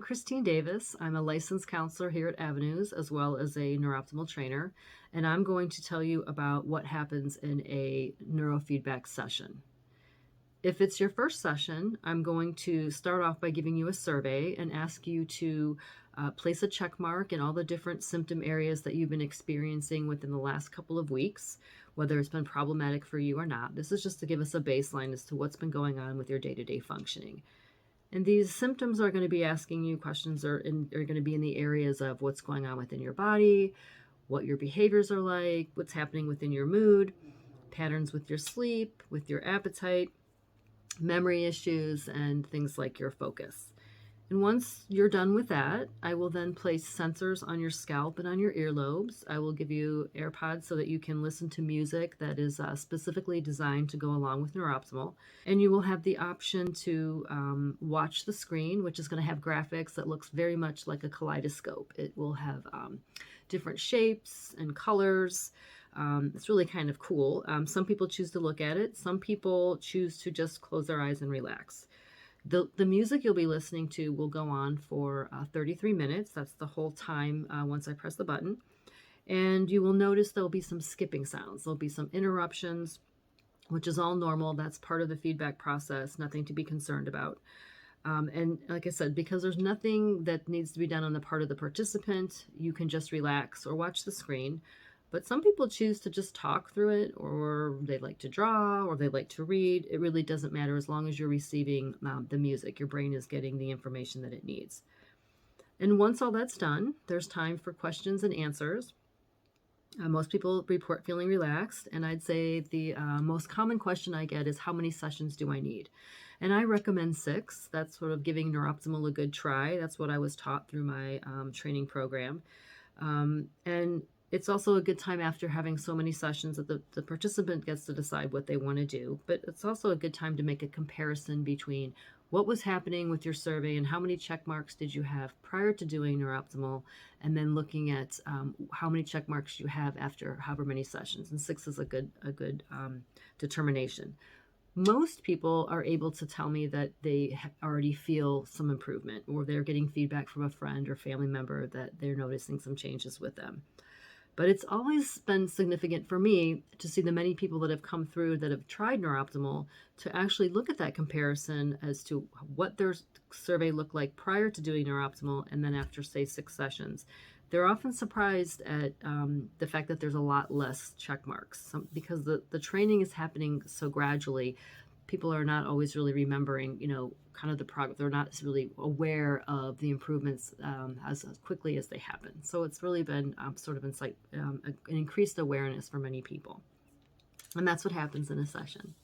Kristine Davis. I'm a licensed counselor here at Avenues as well as a NeurOptimal trainer, and I'm going to tell you about what happens in a neurofeedback session. If it's your first session, I'm going to start off by giving you a survey and ask you to place a check mark in all the different symptom areas that you've been experiencing within the last couple of weeks, whether it's been problematic for you or not. This is just to give us a baseline as to what's been going on with your day-to-day functioning. And these symptoms are going to be asking you questions are going to be in the areas of what's going on within your body, what your behaviors are like, what's happening within your mood, patterns with your sleep, with your appetite, memory issues, and things like your focus. And once you're done with that, I will then place sensors on your scalp and on your earlobes. I will give you AirPods so that you can listen to music that is specifically designed to go along with NeurOptimal. And you will have the option to watch the screen, which is going to have graphics that looks very much like a kaleidoscope. It will have different shapes and colors. It's really kind of cool. Some people choose to look at it. Some people choose to just close their eyes and relax. The music you'll be listening to will go on for 33 minutes. That's the whole time once I press the button. And you will notice there'll be some skipping sounds. There'll be some interruptions, which is all normal. That's part of the feedback process, nothing to be concerned about. And like I said, because there's nothing that needs to be done on the part of the participant, you can just relax or watch the screen. But some people choose to just talk through it, or they like to draw, or they like to read. It really doesn't matter as long as you're receiving the music. Your brain is getting the information that it needs. And once all that's done, there's time for questions and answers. Most people report feeling relaxed, and I'd say the most common question I get is, how many sessions do I need? And I recommend 6. That's sort of giving NeurOptimal a good try. That's what I was taught through my training program. And it's also a good time after having so many sessions that the participant gets to decide what they want to do. But it's also a good time to make a comparison between what was happening with your survey and how many check marks did you have prior to doing NeurOptimal, and then looking at how many check marks you have after however many sessions. And 6 is a good determination. Most people are able to tell me that they already feel some improvement, or they're getting feedback from a friend or family member that they're noticing some changes with them. But it's always been significant for me to see the many people that have come through that have tried NeurOptimal to actually look at that comparison as to what their survey looked like prior to doing NeurOptimal and then after, say, 6 sessions. They're often surprised at the fact that there's a lot less check marks because the training is happening so gradually. People are not always really remembering, kind of the progress. They're not really aware of the improvements as quickly as they happen. So it's really been sort of an increased awareness for many people. And that's what happens in a session.